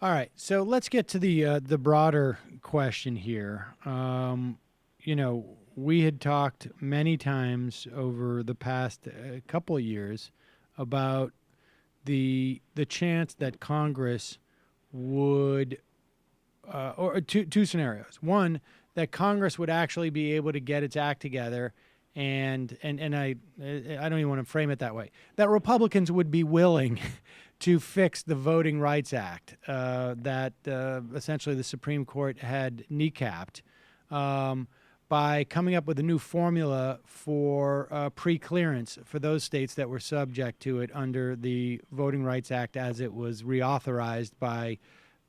All right, so let's get to the broader question here. We had talked many times over the past couple of years about the chance that Congress would, or two scenarios. One, that Congress would actually be able to get its act together, and I don't even want to frame it that way. That Republicans would be willing to fix the Voting Rights Act that essentially the Supreme Court had kneecapped by coming up with a new formula for pre-clearance for those states that were subject to it under the Voting Rights Act as it was reauthorized by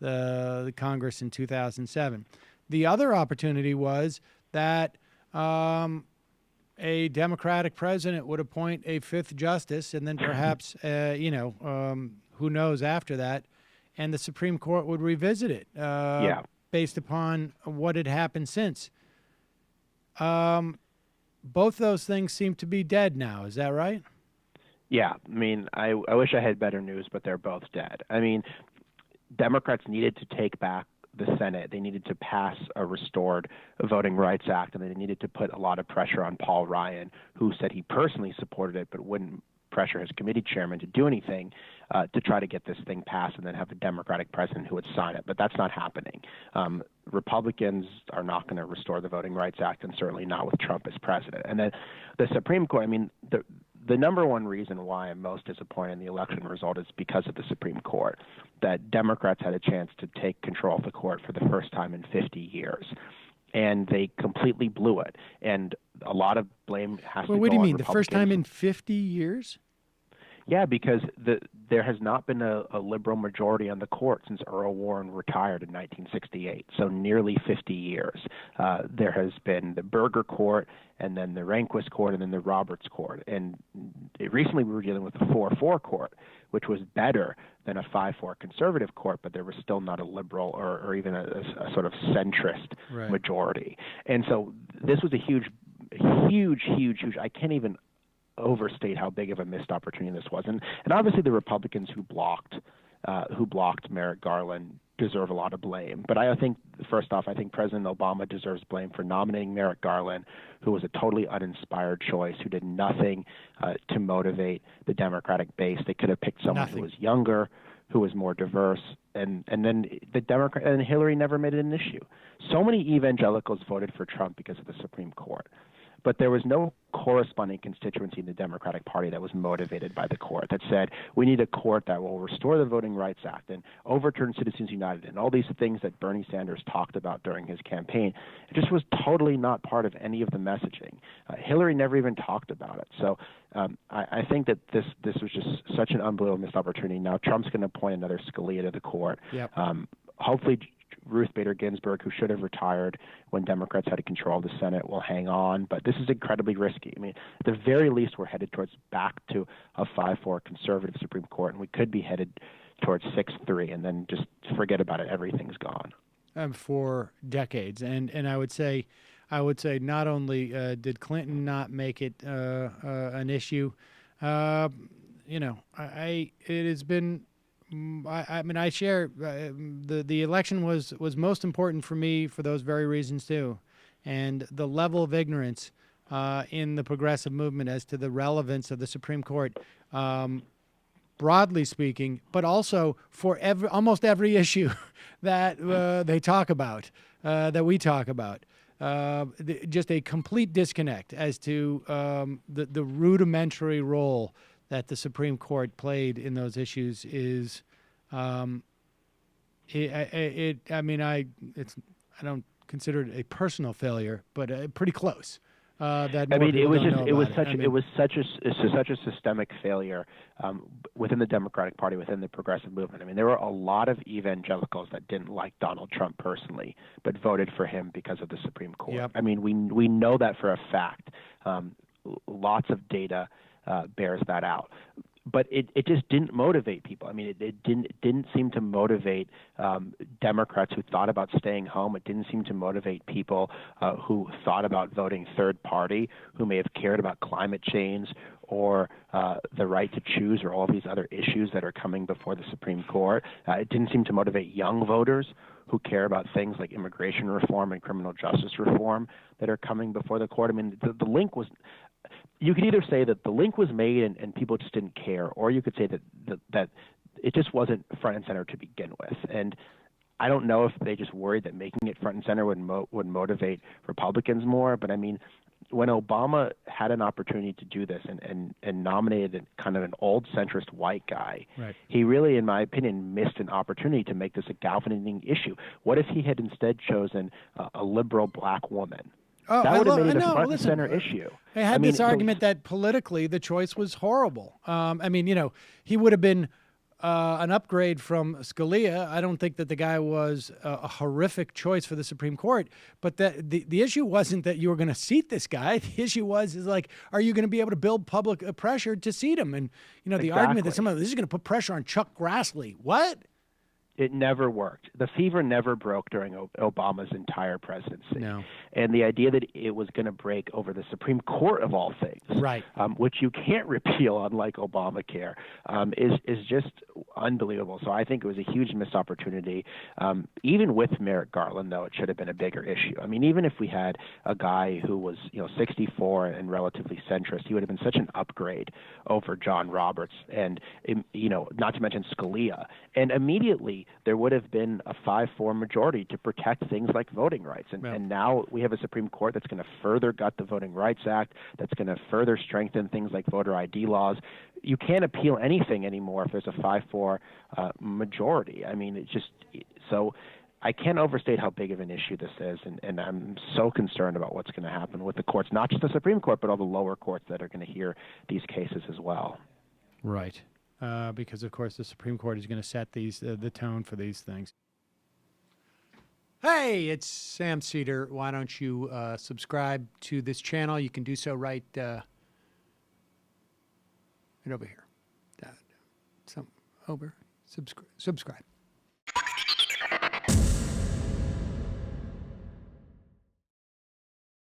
the Congress in 2007. The other opportunity was that a Democratic president would appoint a fifth justice, and then perhaps, who knows after that, and the Supreme Court would revisit it based upon what had happened since. Both those things seem to be dead now. Is that right? Yeah. I mean, I wish I had better news, but they're both dead. I mean, Democrats needed to take back the Senate. They needed to pass a restored Voting Rights Act, and they needed to put a lot of pressure on Paul Ryan, who said he personally supported it but wouldn't pressure his committee chairman to do anything to try to get this thing passed and then have a Democratic president who would sign it. But that's not happening. Republicans are not going to restore the Voting Rights Act, and certainly not with Trump as president. And then the Supreme Court, I mean, the number one reason why I'm most disappointed in the election result is because of the Supreme Court, that Democrats had a chance to take control of the court for the first time in 50 years. And they completely blew it. And a lot of blame has to go on Republicans. What do you mean, the first time in 50 years? Yeah, because there has not been a liberal majority on the court since Earl Warren retired in 1968, so nearly 50 years. There has been the Burger Court, and then the Rehnquist Court, and then the Roberts Court. And recently we were dealing with the 4-4 court, which was better than a 5-4 conservative court, but there was still not a liberal or even a sort of centrist majority. And so this was a huge, I can't even overstate how big of a missed opportunity this was. And obviously the Republicans who blocked Merrick Garland deserve a lot of blame. But I think, first off, I think President Obama deserves blame for nominating Merrick Garland, who was a totally uninspired choice, who did nothing to motivate the Democratic base. They could have picked someone who was younger, who was more diverse, and then and Hillary never made it an issue. So many evangelicals voted for Trump because of the Supreme Court. But there was no corresponding constituency in the Democratic Party that was motivated by the court, that said, we need a court that will restore the Voting Rights Act and overturn Citizens United and all these things that Bernie Sanders talked about during his campaign. It just was totally not part of any of the messaging. Hillary never even talked about it. So I think that this was just such an unbelievable missed opportunity. Now Trump's going to appoint another Scalia to the court. Yep. Hopefully Ruth Bader Ginsburg, who should have retired when Democrats had control of the Senate, will hang on. But this is incredibly risky. I mean, at the very least, we're headed towards back to a 5-4 conservative Supreme Court, and we could be headed towards 6-3, and then just forget about it. Everything's gone. For decades, and I would say not only did Clinton not make it an issue, it has been. I mean, I share the election was most important for me for those very reasons too, and the level of ignorance in the progressive movement as to the relevance of the Supreme Court, broadly speaking, but also for almost every issue that they talk about, that we talk about. Just a complete disconnect as to the rudimentary role that the Supreme Court played in those issues is, I don't consider it a personal failure, but pretty close. It was such a systemic failure within the Democratic Party, within the progressive movement. I mean, there were a lot of evangelicals that didn't like Donald Trump personally, but voted for him because of the Supreme Court. Yep. I mean, we know that for a fact. Lots of data bears that out. But it just didn't motivate people. I mean, it didn't seem to motivate Democrats who thought about staying home. It didn't seem to motivate people who thought about voting third party, who may have cared about climate change or the right to choose or all these other issues that are coming before the Supreme Court. It didn't seem to motivate young voters who care about things like immigration reform and criminal justice reform that are coming before the court. I mean, the link was, you could either say that the link was made and people just didn't care, or you could say that it just wasn't front and center to begin with. And I don't know if they just worried that making it front and center would motivate Republicans more. But I mean, when Obama had an opportunity to do this and nominated kind of an old centrist white guy, right, he really, in my opinion, missed an opportunity to make this a galvanizing issue. What if he had instead chosen a liberal black woman? Oh, that would have made it a front and center issue. I had this argument that politically the choice was horrible. I mean, you know, he would have been an upgrade from Scalia. I don't think that the guy was a horrific choice for the Supreme Court, but the issue wasn't that you were going to seat this guy. The issue is like, are you going to be able to build public pressure to seat him? And, you know, the argument that this is going to put pressure on Chuck Grassley. What? It never worked. The fever never broke during Obama's entire presidency. No. And the idea that it was going to break over the Supreme Court of all things, right, which you can't repeal unlike Obamacare, is just unbelievable. So I think it was a huge missed opportunity. Even with Merrick Garland, though, it should have been a bigger issue. I mean, even if we had a guy who was 64 and relatively centrist, he would have been such an upgrade over John Roberts and, not to mention Scalia. And immediately there would have been a 5-4 majority to protect things like voting rights. And now we have a Supreme Court that's going to further gut the Voting Rights Act, that's going to further strengthen things like voter ID laws. You can't appeal anything anymore if there's a 5-4 majority. I mean, so I can't overstate how big of an issue this is, and I'm so concerned about what's going to happen with the courts, not just the Supreme Court, but all the lower courts that are going to hear these cases as well. Right. Because, of course, the Supreme Court is going to set the tone for these things. Hey, it's Sam Seder. Why don't you subscribe to this channel? You can do so right over here. Over. Subscribe.